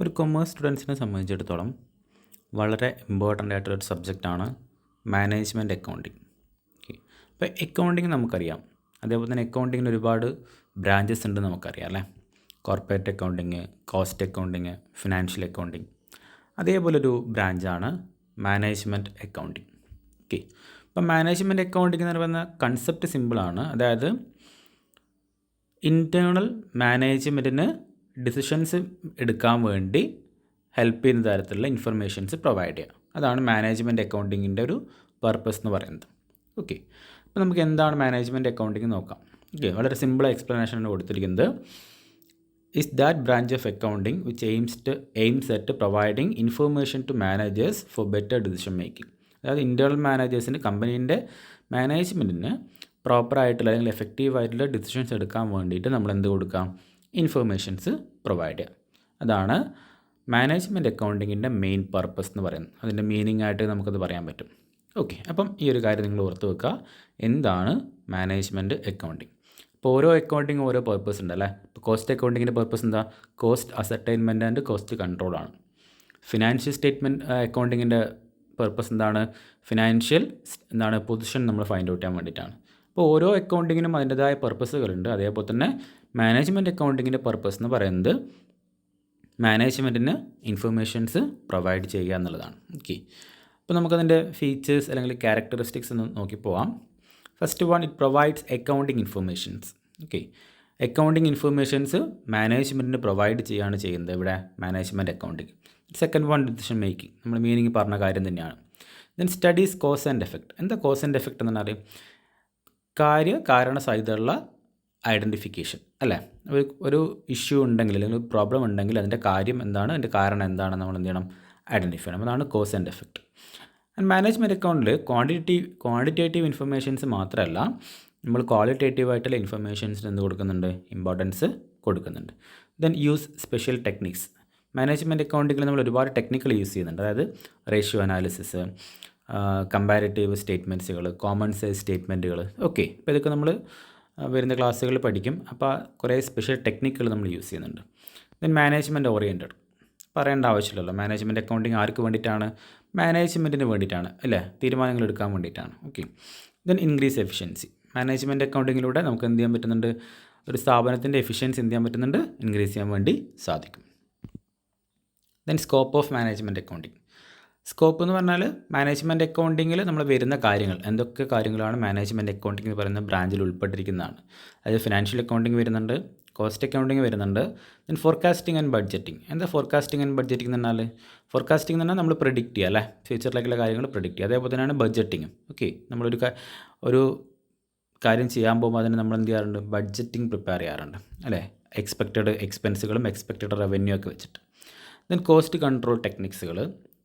ഒരു കൊമേഴ്സ് സ്റ്റുഡൻസിനെ സംബന്ധിച്ചിടത്തോളം വളരെ ഇമ്പോർട്ടൻ്റ് ആയിട്ടുള്ളൊരു സബ്ജക്റ്റാണ് മാനേജ്മെൻറ്റ് അക്കൗണ്ടിങ്. ഓക്കെ, അപ്പോൾ അക്കൗണ്ടിങ് നമുക്കറിയാം. അതേപോലെ തന്നെ അക്കൗണ്ടിങ്ങിന് ഒരുപാട് ബ്രാഞ്ചസ് ഉണ്ട് നമുക്കറിയാം അല്ലേ. Corporate accounting, cost accounting, financial accounting. അതേപോലൊരു ബ്രാഞ്ചാണ് മാനേജ്മെൻറ്റ് അക്കൗണ്ടിങ്. ഓക്കെ, അപ്പോൾ മാനേജ്മെൻറ്റ് അക്കൗണ്ടിങ് എന്ന് പറയുന്ന കൺസെപ്റ്റ് സിമ്പിളാണ്. അതായത് ഇൻറ്റേർണൽ മാനേജ്മെൻറ്റിന് ഡിസിഷൻസ് എടുക്കാൻ വേണ്ടി ഹെൽപ്പ് ചെയ്യുന്ന തരത്തിലുള്ള ഇൻഫർമേഷൻസ് പ്രൊവൈഡ് ചെയ്യുക. അതാണ് മാനേജ്മെൻറ്റ് അക്കൗണ്ടിങ്ങിൻ്റെ ഒരു പർപ്പസ് എന്ന് പറയുന്നത്. ഓക്കെ, അപ്പോൾ നമുക്ക് എന്താണ് മാനേജ്മെൻറ്റ് അക്കൗണ്ടിങ് നോക്കാം. ഓക്കെ, വളരെ സിമ്പിൾ എക്സ്പ്ലനേഷനാണ് കൊടുത്തിരിക്കുന്നത്. is that branch of accounting which aims at providing information to managers for better decision making. അതായത് ഇൻറ്റേർണൽ മാനേജേഴ്സിന് കമ്പനീൻ്റെ മാനേജ്മെൻറ്റിന് പ്രോപ്പറായിട്ടുള്ള അല്ലെങ്കിൽ എഫക്റ്റീവായിട്ടുള്ള ഡിസിഷൻസ് എടുക്കാൻ വേണ്ടിയിട്ട് നമ്മൾ എന്ത് കൊടുക്കാം? ഇൻഫർമേഷൻസ് പ്രൊവൈഡ് ചെയ്യുക. അതാണ് മാനേജ്മെൻറ്റ് അക്കൗണ്ടിങ്ങിൻ്റെ മെയിൻ പർപ്പസ് എന്ന് പറയുന്നത്. അതിൻ്റെ മീനിങ് ആയിട്ട് നമുക്കത് പറയാൻ പറ്റും. ഓക്കെ, അപ്പം ഈ ഒരു കാര്യം നിങ്ങൾ ഓർത്ത് വെക്കുക. എന്താണ് മാനേജ്മെൻറ്റ് അക്കൗണ്ടിങ്? ഇപ്പോൾ ഓരോ അക്കൗണ്ടിങ് ഓരോ പർപ്പസ് ഉണ്ട് അല്ലേ. ഇപ്പോൾ കോസ്റ്റ് അക്കൗണ്ടിങ്ങിൻ്റെ പർപ്പസ് എന്താ? കോസ്റ്റ് അസർട്ടൈൻമെൻറ്റ് ആൻഡ് കോസ്റ്റ് കൺട്രോളാണ്. ഫിനാൻഷ്യൽ സ്റ്റേറ്റ്മെൻറ്റ് അക്കൗണ്ടിങ്ങിൻ്റെ പർപ്പസ് എന്താണ്? ഫിനാൻഷ്യൽ പൊസിഷൻ നമ്മൾ ഫൈൻഡ് ഔട്ട് ചെയ്യാൻ വേണ്ടിയിട്ടാണ്. അപ്പോൾ ഓരോ അക്കൗണ്ടിങ്ങിനും അതിൻ്റെതായ പർപ്പസുകളുണ്ട്. അതേപോലെ തന്നെ മാനേജ്മെൻറ്റ് അക്കൗണ്ടിങ്ങിൻ്റെ പർപ്പസ് എന്ന് പറയുന്നത് മാനേജ്മെൻറ്റിന് ഇൻഫർമേഷൻസ് പ്രൊവൈഡ് ചെയ്യുക എന്നുള്ളതാണ്. ഓക്കെ, അപ്പോൾ നമുക്കതിൻ്റെ ഫീച്ചേഴ്സ് അല്ലെങ്കിൽ ക്യാരക്ടറിസ്റ്റിക്സ് ഒന്ന് നോക്കി പോവാം. First one, it provides accounting informations. Okay, accounting informations മാനേജ്മെൻറ്റിന് പ്രൊവൈഡ് ചെയ്യുകയാണ് ചെയ്യുന്നത് ഇവിടെ management accounting. Second one, decision making. നമ്മൾ മീനിങ് പറഞ്ഞ കാര്യം തന്നെയാണ്. Then studies cause and effect. എന്താ കോസ് ആൻഡ് എഫക്റ്റ് എന്ന് പറഞ്ഞാൽ കാരണ സാധ്യതയുള്ള ഐഡൻറ്റിഫിക്കേഷൻ അല്ലേ. ഒരു ഇഷ്യൂ ഉണ്ടെങ്കിൽ അല്ലെങ്കിൽ ഒരു പ്രോബ്ലം ഉണ്ടെങ്കിൽ അതിൻ്റെ കാര്യം എന്താണ്, അതിൻ്റെ കാരണം എന്താണ് നമ്മൾ എന്ത് ചെയ്യണം? ഐഡൻറ്റിഫൈ ചെയ്യണം. അതാണ് cause and effect. And management അക്കൗണ്ടിൽ ക്വാണ്ടിറ്റേറ്റീവ് ഇൻഫർമേഷൻസ് മാത്രമല്ല, നമ്മൾ ക്വാളിറ്റേറ്റീവ് ആയിട്ടുള്ള ഇൻഫർമേഷൻസിന് എന്ത് കൊടുക്കുന്നുണ്ട്? ഇമ്പോർട്ടൻസ് കൊടുക്കുന്നുണ്ട്. Then use special techniques. മാനേജ്മെൻറ്റ് അക്കൗണ്ടിങ്ങിൽ നമ്മൾ ഒരുപാട് ടെക്നിക്കൽ യൂസ് ചെയ്യുന്നുണ്ട്. അതായത് റേഷ്യോ അനാലിസിസ്, കമ്പാരിറ്റീവ് സ്റ്റേറ്റ്മെൻറ്റ്സുകൾ, കോമൺ സൈസ് സ്റ്റേറ്റ്മെൻറ്റുകൾ. ഓക്കെ, അപ്പോൾ ഇതൊക്കെ നമ്മൾ വരുന്ന ക്ലാസ്സുകളിൽ പഠിക്കും. അപ്പോൾ കുറേ സ്പെഷ്യൽ ടെക്നിക്കുകൾ നമ്മൾ യൂസ് ചെയ്യുന്നുണ്ട്. Then management oriented. പറയേണ്ട ആവശ്യമില്ലല്ലോ. മാനേജ്മെൻറ്റ് അക്കൗണ്ടിങ് ആർക്ക് വേണ്ടിയിട്ടാണ്? മാനേജ്മെൻറ്റിന് വേണ്ടിയിട്ടാണ് അല്ലേ, തീരുമാനങ്ങൾ എടുക്കാൻ വേണ്ടിയിട്ടാണ്. Okay, then increase efficiency. Management അക്കൗണ്ടിങ്ങിലൂടെ നമുക്ക് എന്ത് ചെയ്യാൻ പറ്റുന്നുണ്ട്? ഒരു സ്ഥാപനത്തിൻ്റെ എഫിഷ്യൻസി എന്ത് ചെയ്യാൻ പറ്റുന്നുണ്ട്? ഇൻക്രീസ് ചെയ്യാൻ വേണ്ടി സാധിക്കും. Then scope of management accounting. Scope എന്ന് പറഞ്ഞാൽ മാനേജ്മെൻറ്റ് അക്കൗണ്ടിങ്ങിൽ നമ്മൾ വരുന്ന കാര്യങ്ങൾ, എന്തൊക്കെ കാര്യങ്ങളാണ് മാനേജ്മെൻറ്റ് അക്കൗണ്ടിങ് എന്ന് പറയുന്ന ബ്രാഞ്ചിൽ ഉൾപ്പെട്ടിരിക്കുന്നതാണ്. അതായത് ഫിനാൻഷ്യൽ അക്കൗണ്ടിങ് വരുന്നുണ്ട്, കോസ്റ്റ് അക്കൗണ്ടിങ് വരുന്നുണ്ട്, ദെൻ ഫോർകാസ്റ്റിംഗ് ആൻഡ് ബഡ്ജറ്റിംഗ്. എന്താ ഫോർകാസ്റ്റിംഗ് ആൻഡ് ബഡ്ജറ്റിംഗ് എന്ന് പറഞ്ഞാൽ? ഫോർകാസ്റ്റിംഗ് എന്ന് പറഞ്ഞാൽ നമ്മൾ പ്രെഡിക്റ്റ് ചെയ്യുക അല്ലേ, ഫ്യൂച്ചറിലേക്കുള്ള കാര്യങ്ങൾ പ്രെഡിക്റ്റ് ചെയ്യുക. അതേപോലെ തന്നെയാണ് ബഡ്ജറ്റിങ്ങും. ഓക്കെ, ഒരു കാര്യം ചെയ്യാൻ പോകുമ്പോൾ അതിന് നമ്മൾ എന്ത് ചെയ്യാറുണ്ട്? ബഡ്ജറ്റിംഗ് പ്രിപ്പയർ ചെയ്യാറുണ്ട് അല്ലേ, എക്സ്പെക്റ്റഡ് എക്സ്പെൻസുകളും എക്സ്പെക്റ്റഡ് റവന്യൂ ഒക്കെ വെച്ചിട്ട്. ദെൻ കോസ്റ്റ് കൺട്രോൾ ടെക്നിക്സുകൾ.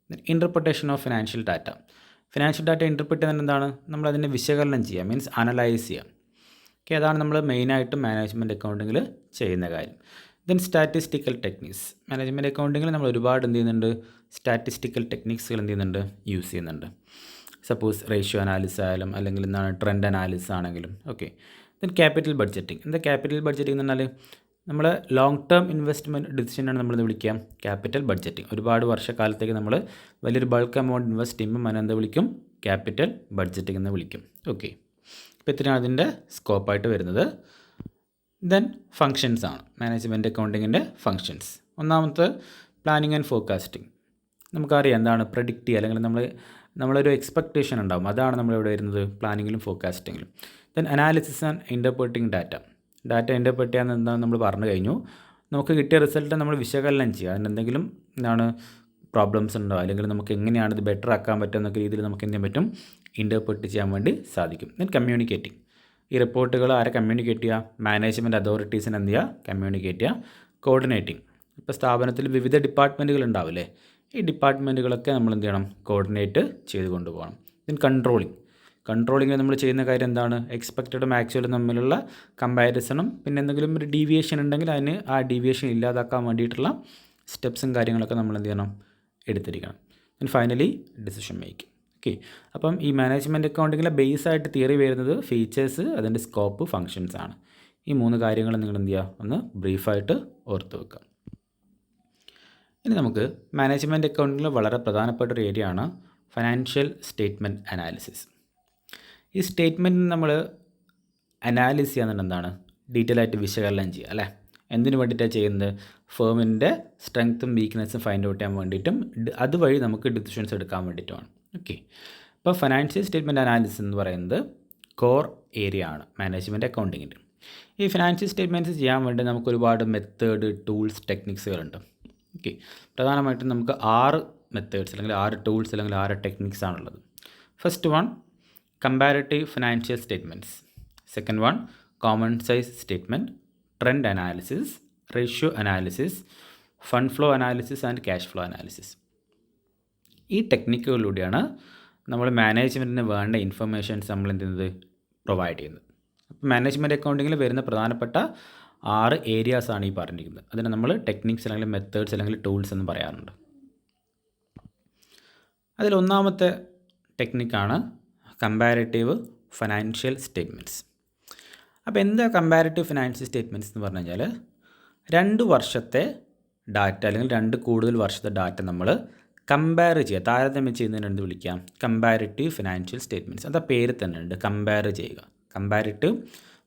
Then interpretation of financial data. Financial data interpret ചെയ്യുന്നത് എന്താണ്? നമ്മളതിനെ വിശകലനം ചെയ്യുക, മീൻസ് അനലൈസ് ചെയ്യുക. ഓക്കെ, അതാണ് നമ്മൾ മെയിനായിട്ടും മാനേജ്മെൻറ്റ് അക്കൗണ്ടിങ്ങിൽ ചെയ്യുന്ന കാര്യം. Then statistical techniques. മാനേജ്മെൻറ്റ് അക്കൗണ്ടിങ്ങിൽ നമ്മൾ ഒരുപാട് എന്ത് ചെയ്യുന്നുണ്ട്? സ്റ്റാറ്റിസ്റ്റിക്കൽ ടെക്നിക്സുകൾ എന്ത് ചെയ്യുന്നുണ്ട്? യൂസ് ചെയ്യുന്നുണ്ട്. സപ്പോസ് റേഷ്യോ അനാലിസിസ് ആയാലും അല്ലെങ്കിൽ എന്താണ് ട്രെൻഡ് അനാലിസിസ് ആണെങ്കിലും. Okay, then capital budgeting. എന്താ ക്യാപിറ്റൽ ബഡ്ജറ്റിംഗ് എന്ന് പറഞ്ഞാൽ? നമ്മൾ ലോങ് ടേം ഇൻവെസ്റ്റ്മെൻറ്റ് ഡിസിഷനാണ് നമ്മളിത് വിളിക്കാം ക്യാപിറ്റൽ ബഡ്ജറ്റിംഗ്. ഒരുപാട് വർഷക്കാലത്തേക്ക് നമ്മൾ വലിയൊരു ബൾക്ക് എമൗണ്ട് ഇൻവെസ്റ്റ് ചെയ്യുമ്പോൾ അതിനെന്ത് വിളിക്കും? ക്യാപിറ്റൽ ബഡ്ജറ്റിംഗ് എന്ന് വിളിക്കും. ഓക്കെ, അപ്പോൾ ഇത്രയാണ് അതിൻ്റെ സ്കോപ്പായിട്ട് വരുന്നത്. ദെൻ ഫങ്ഷൻസ് ആണ് മാനേജ്മെൻറ്റ് അക്കൗണ്ടിങ്ങിൻ്റെ ഫങ്ഷൻസ്. ഒന്നാമത്തെ പ്ലാനിങ് ആൻഡ് ഫോർകാസ്റ്റിംഗ്. നമുക്കറിയാം എന്താണ് പ്രെഡിക്റ്റ് ചെയ്യുക, അല്ലെങ്കിൽ നമ്മളൊരു എക്സ്പെക്റ്റേഷൻ ഉണ്ടാകും. അതാണ് നമ്മളിവിടെ വരുന്നത് പ്ലാനിങ്ങിലും ഫോർകാസ്റ്റിങ്ങിലും. Then analysis and interpreting data interpret ചെയ്യാൻ എന്താണെന്ന് നമ്മൾ പറഞ്ഞു കഴിഞ്ഞു. നമുക്ക് കിട്ടിയ റിസൾട്ട് നമ്മൾ വിശകലനം ചെയ്യുക. അതിനെന്തെങ്കിലും പ്രോബ്ലംസ് ഉണ്ടോ, അല്ലെങ്കിൽ നമുക്ക് എങ്ങനെയാണ് ഇത് ബെറ്റർ ആക്കാൻ പറ്റുക എന്നൊക്കെ രീതിയിൽ നമുക്ക് എന്ത് ചെയ്യാൻ പറ്റും? ഇൻ്റർപ്രറ്റ് ചെയ്യാൻ വേണ്ടി സാധിക്കും. Then communicating. ഈ റിപ്പോർട്ടുകൾ ആരെ കമ്മ്യൂണിക്കേറ്റ് ചെയ്യുക? മാനേജ്മെൻറ്റ് അതോറിറ്റീസിന് എന്ത് ചെയ്യുക? കമ്മ്യൂണിക്കേറ്റ് ചെയ്യുക. കോർഡിനേറ്റിംഗ്. ഇപ്പോൾ സ്ഥാപനത്തിൽ വിവിധ ഡിപ്പാർട്ട്മെൻറ്റുകൾ ഉണ്ടാവില്ലേ, ഈ ഡിപ്പാർട്ട്മെൻറ്റുകളൊക്കെ നമ്മൾ എന്ത് ചെയ്യണം? കോർഡിനേറ്റ് ചെയ്ത് കൊണ്ടുപോകണം. ദെൻ കൺട്രോളിങ്ങിൽ നമ്മൾ ചെയ്യുന്ന കാര്യം എന്താണ്? എക്സ്പെക്റ്റഡും ആക്ച്വലും തമ്മിലുള്ള കമ്പാരിസണും പിന്നെ എന്തെങ്കിലും ഒരു ഡീവിയേഷൻ ഉണ്ടെങ്കിൽ അതിന് ആ ഡീവിയേഷൻ ഇല്ലാതാക്കാൻ വേണ്ടിയിട്ടുള്ള സ്റ്റെപ്സും കാര്യങ്ങളൊക്കെ നമ്മൾ എന്ത് ചെയ്യണം? എടുത്തിരിക്കണം. Then finally decision making. Okay, അപ്പം ഈ മാനേജ്മെൻറ്റ് അക്കൗണ്ടിങ്ങിലെ ബേസായിട്ട് തിയറി വരുന്നത് ഫീച്ചേഴ്സ്, അതിൻ്റെ സ്കോപ്പ്, ഫങ്ഷൻസ് ആണ്. ഈ 3 കാര്യങ്ങൾ നിങ്ങൾ എന്ത് ചെയ്യുക? ഒന്ന് ബ്രീഫായിട്ട് ഓർത്ത് വെക്കുക. ഇനി നമുക്ക് മാനേജ്മെൻറ്റ് അക്കൗണ്ടിങ്ങിൽ വളരെ പ്രധാനപ്പെട്ട ഒരു ഏരിയ ആണ് ഫിനാൻഷ്യൽ സ്റ്റേറ്റ്മെൻറ്റ് അനാലിസിസ്. ഈ സ്റ്റേറ്റ്മെൻറ്റ് നമ്മൾ അനാലിസ് ചെയ്യാന്നുണ്ട് എന്താണ്, ഡീറ്റെയിൽ ആയിട്ട് വിശകലനം ചെയ്യുക അല്ലേ. എന്തിനു വേണ്ടിയിട്ടാണ് ചെയ്യുന്നത്? ഫേമിൻ്റെ സ്ട്രെങ്ത്തും വീക്ക്നെസ്സും ഫൈൻഡ് ഔട്ട് ചെയ്യാൻ വേണ്ടിയിട്ടും അതുവഴി നമുക്ക് ഡിസിഷൻസ് എടുക്കാൻ വേണ്ടിയിട്ടുമാണ്. ഓക്കെ, അപ്പോൾ ഫിനാൻഷ്യൽ സ്റ്റേറ്റ്മെൻറ്റ് അനാലിസിസ് എന്ന് പറയുന്നത് കോർ ഏരിയ ആണ് മാനേജ്മെൻറ്റ് അക്കൗണ്ടിങ്ങിൻ്റെ. ഈ ഫിനാൻഷ്യൽ സ്റ്റേറ്റ്മെൻറ്റ്സ് ചെയ്യാൻ വേണ്ടി നമുക്ക് ഒരുപാട് മെത്തേഡ്, ടൂൾസ്, ടെക്നിക്സുകളുണ്ട്. ഓക്കെ, പ്രധാനമായിട്ടും നമുക്ക് 6 മെത്തേഡ്സ് അല്ലെങ്കിൽ 6 ടൂൾസ് അല്ലെങ്കിൽ 6 ടെക്നിക്സ് ആണുള്ളത്. First one comparative financial statements. Second one common size statement, trend analysis, ratio analysis, fund flow analysis and cash flow analysis. ഈ ടെക്നിക്കുകളിലൂടെയാണ് നമ്മൾ മാനേജ്മെൻറ്റിന് വേണ്ട ഇൻഫർമേഷൻസ് നമ്മൾ എന്ത് ചെയ്യുന്നത്, പ്രൊവൈഡ് ചെയ്യുന്നത്. അപ്പോൾ മാനേജ്മെൻറ്റ് അക്കൗണ്ടിങ്ങിൽ വരുന്ന പ്രധാനപ്പെട്ട 6 ഏരിയാസാണ് ഈ പറഞ്ഞിരിക്കുന്നത്. അതിനെ നമ്മൾ ടെക്നിക്സ് അല്ലെങ്കിൽ മെത്തേഡ്സ് അല്ലെങ്കിൽ ടൂൾസ് എന്ന് പറയാറുണ്ട്. അതിലൊന്നാമത്തെ ടെക്നിക്കാണ് കമ്പാരിറ്റീവ് ഫിനാൻഷ്യൽ സ്റ്റേറ്റ്മെൻറ്റ്സ്. അപ്പോൾ എന്താ കമ്പാരിറ്റീവ് ഫിനാൻഷ്യൽ സ്റ്റേറ്റ്മെൻറ്റ്സ് എന്ന് പറഞ്ഞു കഴിഞ്ഞാൽ 2 വർഷത്തെ ഡാറ്റ അല്ലെങ്കിൽ 2 കൂടുതൽ വർഷത്തെ ഡാറ്റ നമ്മൾ കമ്പയർ ചെയ്യുക, താരതമ്യം ചെയ്യുന്നതിന് എന്ത് വിളിക്കാം, കമ്പാരിറ്റീവ് ഫിനാൻഷ്യൽ സ്റ്റേറ്റ്മെൻറ്റ്സ്. അത് പേര് തന്നെ ഉണ്ട്, കമ്പയർ ചെയ്യുക, comparative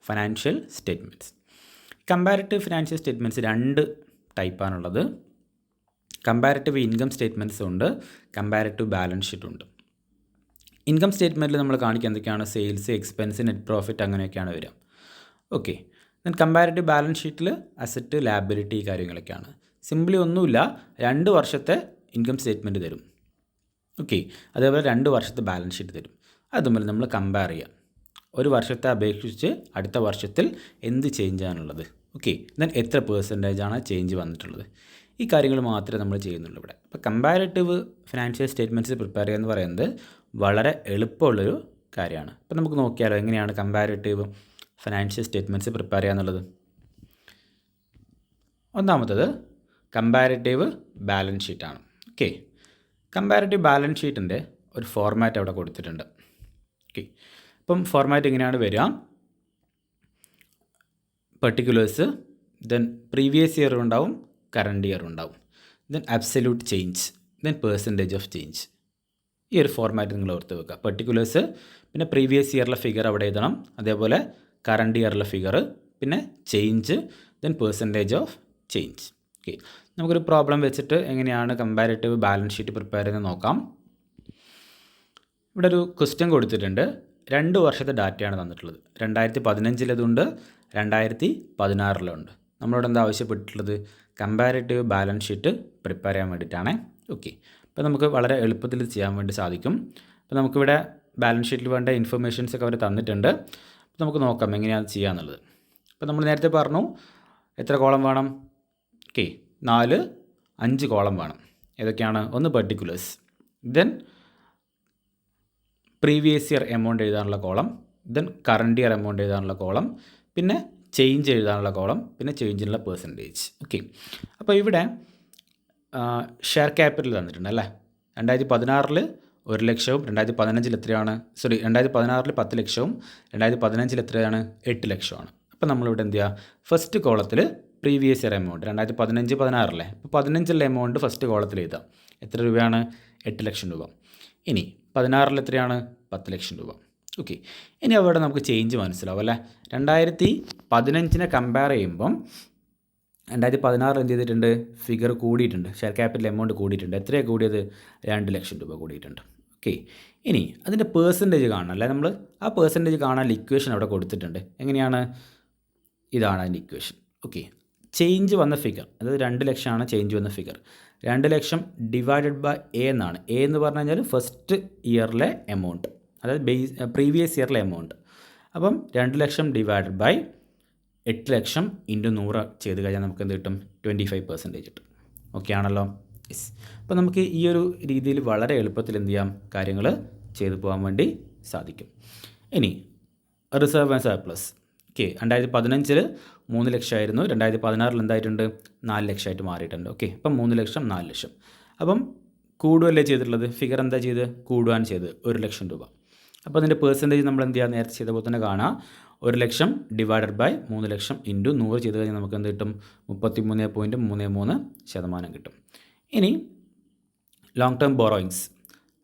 financial statements. Comparative financial statements 2 ടൈപ്പാണുള്ളത്. കമ്പാരിറ്റീവ് ഇൻകം സ്റ്റേറ്റ്മെൻറ്റ്സും ഉണ്ട്, കമ്പാരിറ്റീവ് ബാലൻസ് ഷീറ്റും ഉണ്ട്. ഇൻകം സ്റ്റേറ്റ്മെൻറ്റിൽ നമ്മൾ കാണിക്കുക എന്തൊക്കെയാണ്, സെയിൽസ്, എക്സ്പെൻസ്, നെറ്റ് പ്രോഫിറ്റ് അങ്ങനെയൊക്കെയാണ് വരിക. ഓക്കെ, ദെൻ കമ്പാരിറ്റീവ് ബാലൻസ് ഷീറ്റിൽ അസറ്റ്, ലാബിലിറ്റി കാര്യങ്ങളൊക്കെയാണ്. സിംപ്ലി ഒന്നുമില്ല, 2 വർഷത്തെ ഇൻകം സ്റ്റേറ്റ്മെൻറ്റ് തരും. ഓക്കെ, അതേപോലെ 2 വർഷത്തെ ബാലൻസ് ഷീറ്റ് തരും. അത് തമ്മിൽ നമ്മൾ കമ്പയർ ചെയ്യുക, ഒരു വർഷത്തെ അപേക്ഷിച്ച് അടുത്ത വർഷത്തിൽ എന്ത് ചേഞ്ചാണുള്ളത്. ഓക്കെ, ദെൻ എത്ര പെർസെൻറ്റേജാണ് ചേഞ്ച് വന്നിട്ടുള്ളത്. ഈ കാര്യങ്ങൾ മാത്രമേ നമ്മൾ ചെയ്യുന്നുള്ളൂ ഇവിടെ. അപ്പോൾ കമ്പാരിറ്റീവ് ഫിനാൻഷ്യൽ സ്റ്റേറ്റ്മെൻറ്റ്സ് പ്രിപ്പയർ ചെയ്യുക എന്ന് പറയുന്നത് വളരെ എളുപ്പമുള്ളൊരു കാര്യമാണ്. അപ്പോൾ നമുക്ക് നോക്കിയാലോ എങ്ങനെയാണ് കമ്പാരിറ്റീവ് ഫിനാൻഷ്യൽ സ്റ്റേറ്റ്മെൻറ്റ്സ് പ്രിപ്പയർ ചെയ്യുക എന്നുള്ളത്. ഒന്നാമത്തത് കമ്പാരിറ്റീവ് ബാലൻസ് ഷീറ്റാണ്. ഓക്കെ, കമ്പാരിറ്റീവ് ബാലൻസ് ഷീറ്റിൻ്റെ ഒരു ഫോർമാറ്റ് അവിടെ കൊടുത്തിട്ടുണ്ട്. ഓക്കെ, അപ്പം ഫോർമാറ്റ് എങ്ങനെയാണ് വരിക, പെർട്ടിക്കുലേഴ്സ്, ദെൻ പ്രീവിയസ് ഇയർ ഉണ്ടാവും, കറണ്ട് ഇയർ ഉണ്ടാവും, then absolute change, then percentage of change. ഈ ഒരു ഫോർമാറ്റ് നിങ്ങൾ ഓർത്ത് വെക്കുക. പെർട്ടിക്കുലേഴ്സ്, പിന്നെ പ്രീവിയസ് ഇയറിലെ ഫിഗർ അവിടെ എഴുതണം, അതേപോലെ കറണ്ട് ഇയറിലെ ഫിഗർ, പിന്നെ change, then percentage of change. Okay, നമുക്കൊരു പ്രോബ്ലം വെച്ചിട്ട് എങ്ങനെയാണ് കമ്പാരിറ്റീവ് ബാലൻസ് ഷീറ്റ് പ്രിപ്പയർ ചെയ്യുന്നത് നോക്കാം. ഇവിടെ ഒരു ക്വസ്റ്റ്യൻ കൊടുത്തിട്ടുണ്ട്. 2 വർഷത്തെ ഡാറ്റയാണ് തന്നിട്ടുള്ളത്. 2015-ലേതുണ്ട്, 2016-ലുണ്ട്. നമ്മളോട് എന്താ ആവശ്യപ്പെട്ടിട്ടുള്ളത്, കമ്പാരിറ്റീവ് ബാലൻസ് ഷീറ്റ് പ്രിപ്പയർ ചെയ്യാൻ വേണ്ടിയിട്ടാണ്. ഓക്കെ, അപ്പോൾ നമുക്ക് വളരെ എളുപ്പത്തിൽ ചെയ്യാൻ വേണ്ടി സാധിക്കും. അപ്പോൾ നമുക്കിവിടെ ബാലൻസ് ഷീറ്റിൽ വേണ്ട ഇൻഫർമേഷൻസ് ഒക്കെ അവർ തന്നിട്ടുണ്ട്. അപ്പോൾ നമുക്ക് നോക്കാം എങ്ങനെയാണ് ചെയ്യാന്നുള്ളത്. അപ്പോൾ നമ്മൾ നേരത്തെ പറഞ്ഞു എത്ര കോളം വേണം, ഓക്കെ 5 കോളം വേണം. ഏതൊക്കെയാണ്, ഒന്ന് particulars, then previous year amount എഴുതാനുള്ള column, then current year amount എഴുതാനുള്ള കോളം, പിന്നെ ചേഞ്ച് എഴുതാനുള്ള കോളം, പിന്നെ ചേഞ്ചിനുള്ള പെർസെൻറ്റേജ്. ഓക്കെ, അപ്പോൾ ഇവിടെ ഷെയർ ക്യാപിറ്റൽ തന്നിട്ടുണ്ട് അല്ലേ. 2016-ൽ 1 ലക്ഷവും 2015-ൽ എത്രയാണ്, 2016-ൽ 10 ലക്ഷവും 2015-ൽ എത്രയാണ്, 8 ലക്ഷമാണ്. അപ്പോൾ നമ്മളിവിടെ എന്ത് ചെയ്യുക, ഫസ്റ്റ് കോളത്തിൽ പ്രീവിയസ് ഇയർ എമൗണ്ട് 2015-16 അപ്പോൾ 15-ലെ എമൗണ്ട് ഫസ്റ്റ് കോളത്തിൽ എഴുതാം. എത്ര രൂപയാണ്, 8 ലക്ഷം രൂപ. ഇനി 16-ൽ എത്രയാണ്, 10 ലക്ഷം രൂപ. ഓക്കെ, ഇനി അവിടെ നമുക്ക് ചേഞ്ച് മനസ്സിലാവും അല്ലേ. 2015-നെ കമ്പയർ ചെയ്യുമ്പം 2016 എന്ത് ചെയ്തിട്ടുണ്ട്, ഫിഗർ കൂടിയിട്ടുണ്ട്, ഷെയർ ക്യാപിറ്റൽ എമൗണ്ട് കൂടിയിട്ടുണ്ട്. എത്രയാണ് കൂടിയത്, 2 ലക്ഷം രൂപ കൂടിയിട്ടുണ്ട്. ഓക്കെ, ഇനി അതിൻ്റെ പേഴ്സൻറ്റേജ് കാണണം അല്ലേ. നമ്മൾ ആ പേഴ്സൻറ്റേജ് കാണാൻ ഇക്വേഷൻ അവിടെ കൊടുത്തിട്ടുണ്ട്. എങ്ങനെയാണ്, ഇതാണ് അതിൻ്റെ ഇക്വേഷൻ. ഓക്കെ, ചേഞ്ച് വന്ന ഫിഗർ, അതായത് 2 ലക്ഷമാണ് ചേഞ്ച് വന്ന ഫിഗർ. 2 ലക്ഷം ഡിവൈഡഡ് ബൈ എ എന്നാണ്. എ എന്ന് പറഞ്ഞു കഴിഞ്ഞാൽ ഫസ്റ്റ് ഇയറിലെ എമൗണ്ട്, അതായത് പ്രീവിയസ് ഇയറിലെ എമൗണ്ട്. അപ്പം 2 ലക്ഷം ഡിവൈഡഡ് ബൈ 8 ലക്ഷം ഇൻറ്റു 100 ചെയ്ത് കഴിഞ്ഞാൽ നമുക്ക് എന്ത് കിട്ടും, 25% കിട്ടും. ഓക്കെ ആണല്ലോ. യെസ്, അപ്പോൾ നമുക്ക് ഈ ഒരു രീതിയിൽ വളരെ എളുപ്പത്തിൽ എന്ത് ചെയ്യാം, കാര്യങ്ങൾ ചെയ്തു പോകാൻ വേണ്ടി സാധിക്കും. ഇനി റിസർവ് ആൻഡ് സർപ്ലസ്. ഓക്കെ, 2015-ൽ 3 ലക്ഷമായിരുന്നു, 2016-ൽ എന്തായിട്ടുണ്ട്, 4 ലക്ഷമായിട്ട് മാറിയിട്ടുണ്ട്. ഓക്കെ, അപ്പം 3 ലക്ഷം 4 ലക്ഷം. അപ്പം കൂടുകയല്ലേ ചെയ്തിട്ടുള്ളത്, ഫിഗർ എന്താ ചെയ്ത്, കൂടുകയാണ് ചെയ്ത് 1 ലക്ഷം രൂപ. അപ്പോൾ അതിൻ്റെ പേഴ്സൻറ്റേജ് നമ്മൾ എന്ത് ചെയ്യുക, നേരത്തെ ചെയ്ത പോലെ തന്നെ കാണാം. 1 lakh divided by 3 lakh into 100 ചെയ്ത് കഴിഞ്ഞാൽ നമുക്ക് എന്ത് കിട്ടും, 33.33% കിട്ടും. ഇനി ലോങ് ടേം ബോറോയിങ്സ്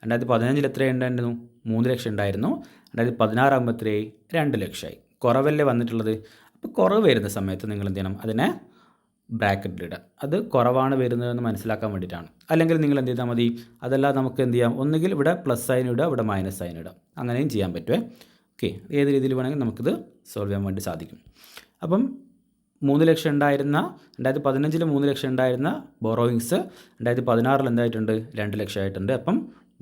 2015 എത്രയുണ്ടായിരുന്നു? 3 ലക്ഷം ഉണ്ടായിരുന്നു. 2016 ആകുമ്പോൾ എത്രയായി? 2 ലക്ഷമായി. കുറവല്ലേ വന്നിട്ടുള്ളത്? അപ്പോൾ കുറവ് വരുന്ന സമയത്ത് നിങ്ങൾ എന്ത് ചെയ്യണം? അതിനെ ബ്രാക്കറ്റിലിടുക. അത് കുറവാണ് വരുന്നതെന്ന് മനസ്സിലാക്കാൻ വേണ്ടിയിട്ടാണ്. അല്ലെങ്കിൽ നിങ്ങൾ എന്ത് ചെയ്താൽ മതി? അതല്ലാതെ നമുക്ക് എന്ത് ചെയ്യാം? ഒന്നുകിൽ ഇവിടെ പ്ലസ് സൈൻ ഇടുക, ഇവിടെ മൈനസ് സൈൻ ഇടുക. അങ്ങനെയും ചെയ്യാൻ പറ്റുമേ. ഓക്കെ, ഏത് രീതിയിൽ വേണമെങ്കിൽ നമുക്കിത് സോൾവ് ചെയ്യാൻ വേണ്ടി സാധിക്കും. അപ്പം 3 ലക്ഷം ഉണ്ടായിരുന്ന 2015 3 ലക്ഷം ഉണ്ടായിരുന്ന ബോറോയിങ്സ് 2016 എന്തായിട്ടുണ്ട്? 2 ലക്ഷം ആയിട്ടുണ്ട്. അപ്പം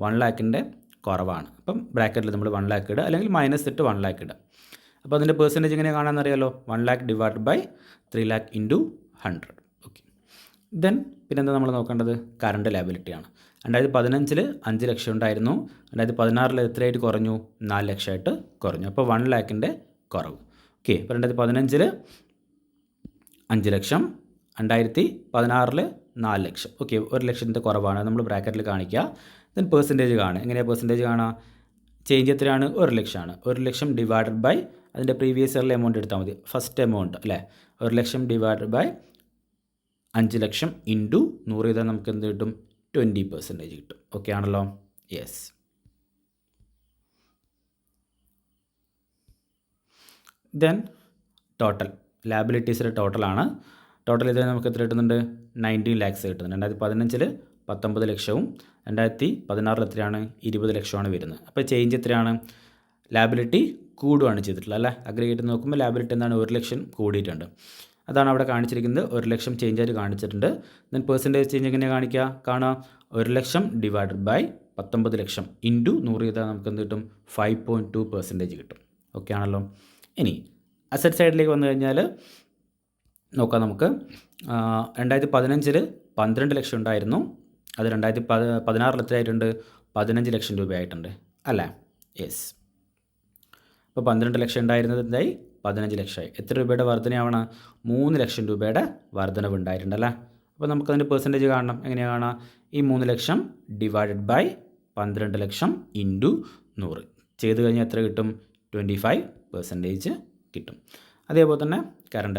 1 ലാക്കിൻ്റെ കുറവാണ്. അപ്പം ബ്രാക്കറ്റിൽ നമ്മൾ 1 ലാക്ക് ഇടുക, അല്ലെങ്കിൽ മൈനസ് ഇട്ട് 1 ലാക്ക് ഇടുക. അപ്പോൾ അതിൻ്റെ പെർസെൻറ്റേജ് എങ്ങനെ കാണാമെന്നറിയാലോ? 1 lakh divide by 3 lakh into 100. Okay, then പിന്നെന്താ നമ്മൾ നോക്കേണ്ടത്? കറണ്ട് ലയബിലിറ്റിയാണ്. 2015 5 ലക്ഷം ഉണ്ടായിരുന്നു. 2016 എത്രയായിട്ട് കുറഞ്ഞു? 4 ലക്ഷമായിട്ട് കുറഞ്ഞു. അപ്പോൾ 1 ലാക്കിൻ്റെ കുറവ്. ഓക്കെ, അപ്പോൾ 2015 5 ലക്ഷം, 2016 4 ലക്ഷം. ഓക്കെ, 1 ലക്ഷത്തിൻ്റെ കുറവാണ് നമ്മൾ ബ്രാക്കറ്റിൽ കാണിക്കുക. ദെൻ പെർസെൻറ്റേജ് കാണുക. എങ്ങനെയാണ് പെർസെൻറ്റേജ് കാണുക? ചേഞ്ച് എത്രയാണ്? 1 ലക്ഷമാണ്. 1 ലക്ഷം ഡിവൈഡഡ് ബൈ അതിൻ്റെ പ്രീവിയസ് ഇയറിലെ എമൗണ്ട് എടുത്താൽ മതി. ഫസ്റ്റ് എമൗണ്ട് അല്ലേ? 1 lakh divided by 5 lakh into 100 ചെയ്താൽ നമുക്ക് എന്ത് കിട്ടും? 20% കിട്ടും. ഓക്കെ ആണല്ലോ? യെസ്. ദെൻ ടോട്ടൽ ലാബിലിറ്റീസിൻ്റെ ടോട്ടലാണ്. ടോട്ടൽ ഇത് നമുക്ക് എത്ര കിട്ടുന്നുണ്ട്? 19 ലാക്സ് കിട്ടുന്നുണ്ട്. 2015 19 ലക്ഷവും 2016 എത്രയാണ്? 20 ലക്ഷമാണ് വരുന്നത്. അപ്പോൾ ചേഞ്ച് എത്രയാണ്? ലാബിലിറ്റി കൂടുകയാണ് ചെയ്തിട്ടുള്ളത് അല്ലേ? അഗ്രിഗേറ്റ് നോക്കുമ്പോൾ ലാബിലിറ്റി എന്താണ്? 1 ലക്ഷം കൂടിയിട്ടുണ്ട്. അതാണ് അവിടെ കാണിച്ചിരിക്കുന്നത്. 1 ലക്ഷം ചേഞ്ചായിട്ട് കാണിച്ചിട്ടുണ്ട്. ദെൻ പെർസെൻറ്റേജ് ചേഞ്ച് എങ്ങനെയാണ് കാണുക? 1 lakh divided by 19 lakh into 100 ചെയ്താൽ നമുക്ക് എന്ത് കിട്ടും? 5.2% കിട്ടും. ഓക്കെ ആണല്ലോ? ഇനി അസറ്റ് സൈഡിലേക്ക് വന്നു കഴിഞ്ഞാൽ നോക്കാം നമുക്ക്. 2015 12 ലക്ഷം ഉണ്ടായിരുന്നു. അത് 2016 എത്രയായിട്ടുണ്ട്? 15 ലക്ഷം രൂപയായിട്ടുണ്ട് അല്ലേ? യെസ്. അപ്പോൾ 12 ലക്ഷം ഉണ്ടായിരുന്നത് എന്തായി? 15 ലക്ഷമായി. എത്ര രൂപയുടെ വർധനയാവണം? 3 ലക്ഷം രൂപയുടെ വർധനവ് ഉണ്ടായിട്ടുണ്ടല്ലേ? അപ്പോൾ നമുക്കതിൻ്റെ പെർസെൻറ്റേജ് കാണണം. എങ്ങനെയാണ് കാണുക? ഈ 3 ലക്ഷം ഡിവൈഡഡ് ബൈ 12 ലക്ഷം ഇൻറ്റു 100 ചെയ്ത് കഴിഞ്ഞാൽ എത്ര കിട്ടും? 25% കിട്ടും. അതേപോലെ തന്നെ കറണ്ട്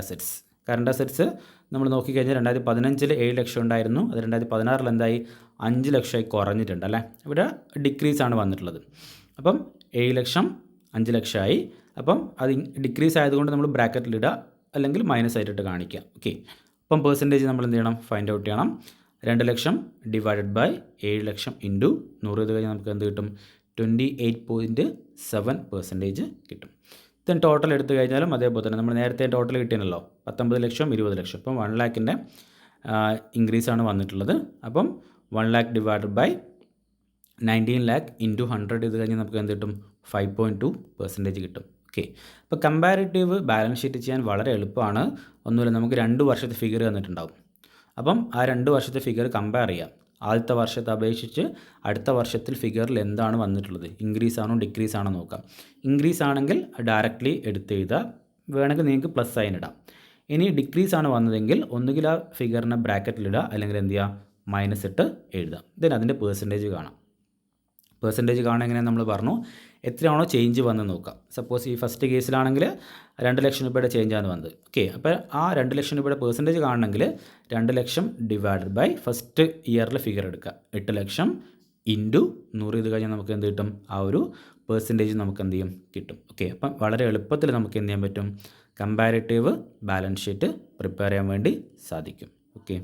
അസറ്റ്സ് നമ്മൾ നോക്കിക്കഴിഞ്ഞാൽ 2015 7 ലക്ഷം ഉണ്ടായിരുന്നു. അത് 2016 എന്തായി? 5 ലക്ഷമായി കുറഞ്ഞിട്ടുണ്ട് അല്ലേ? ഇവിടെ ഡിക്രീസ് ആണ് വന്നിട്ടുള്ളത്. അപ്പം 7 ലക്ഷം 5 ലക്ഷമായി. അപ്പം അത് ഡിക്രീസ് ആയതുകൊണ്ട് നമ്മൾ ബ്രാക്കറ്റിലിടുക, അല്ലെങ്കിൽ മൈനസ് ആയിട്ടിട്ട് കാണിക്കുക. ഓക്കെ, അപ്പം പെർസെൻറ്റേജ് നമ്മൾ എന്ത് ചെയ്യണം? ഫൈൻഡ് ഔട്ട് ചെയ്യണം. 2 ലക്ഷം ഡിവൈഡഡ് ബൈ 7 ലക്ഷം ഇൻറ്റു 100 ചെയ്ത് കഴിഞ്ഞാൽ നമുക്ക് എന്ത് കിട്ടും? 28.7% കിട്ടും. ദെൻ ടോട്ടൽ എടുത്തു കഴിഞ്ഞാലും അതേപോലെ തന്നെ നമ്മൾ നേരത്തെ ടോട്ടൽ കിട്ടിയല്ലോ 19 ലക്ഷം 20 ലക്ഷം. അപ്പം 1 ലാക്കിൻ്റെ ഇൻക്രീസാണ് വന്നിട്ടുള്ളത്. അപ്പം 1 lakh divided by 19 lakh into 100 ചെയ്ത് കഴിഞ്ഞാൽ നമുക്ക് എന്ത് കിട്ടും? 5.2% കിട്ടും. ഓക്കെ, അപ്പോൾ കമ്പാരിറ്റീവ് ബാലൻസ് ഷീറ്റ് ചെയ്യാൻ വളരെ എളുപ്പമാണ്. ഒന്നുമില്ല, നമുക്ക് 2 വർഷത്തെ ഫിഗർ തന്നിട്ടുണ്ടാവും. അപ്പം ആ 2 വർഷത്തെ ഫിഗർ കമ്പയർ ചെയ്യാം. ആദ്യത്തെ വർഷത്തെ അപേക്ഷിച്ച് അടുത്ത വർഷത്തിൽ ഫിഗറിൽ എന്താണ് വന്നിട്ടുള്ളത്? ഇൻക്രീസ് ആണോ ഡിക്രീസ് ആണോ നോക്കാം. ഇൻക്രീസ് ആണെങ്കിൽ ഡയറക്റ്റ്ലി എടുത്ത് എഴുതുക, വേണമെങ്കിൽ നിങ്ങൾക്ക് പ്ലസ് സൈൻ ഇടാം. ഇനി ഡിക്രീസ് ആണ് വന്നതെങ്കിൽ ഒന്നുകിൽ ആ ഫിഗറിനെ ബ്രാക്കറ്റിലിടുക, അല്ലെങ്കിൽ എന്ത് ചെയ്യുക? മൈനസ് ഇട്ട് എഴുതാം. ദെൻ അതിൻ്റെ പെർസെൻറ്റേജ് കാണാം. പെർസെൻറ്റേജ് കാണാൻ എങ്ങനെയാണ് നമ്മൾ പറഞ്ഞു? എത്രയാണോ ചേഞ്ച് വന്ന് നോക്കാം. സപ്പോസ് ഈ ഫസ്റ്റ് കേസിലാണെങ്കിൽ 2 ലക്ഷം രൂപയുടെ ചേഞ്ചാണ് വന്നത്. ഓക്കെ, അപ്പോൾ ആ 2 ലക്ഷം രൂപയുടെ പെർസെൻറ്റേജ് കാണണമെങ്കിൽ 2 ലക്ഷം ഡിവൈഡഡ് ബൈ ഫസ്റ്റ് ഇയറിലെ ഫിഗർ എടുക്കുക. 8 ലക്ഷം ഇൻറ്റു 100 ചെയ്ത് കഴിഞ്ഞാൽ നമുക്ക് എന്ത് കിട്ടും? ആ ഒരു പെർസെൻറ്റേജ് നമുക്ക് എന്ത് ചെയ്യും? കിട്ടും. ഓക്കെ, അപ്പം വളരെ എളുപ്പത്തിൽ നമുക്ക് എന്ത് ചെയ്യാൻ പറ്റും? കമ്പാരിറ്റീവ് ബാലൻസ് ഷീറ്റ് പ്രിപ്പയർ ചെയ്യാൻ വേണ്ടി സാധിക്കും. ഓക്കെ.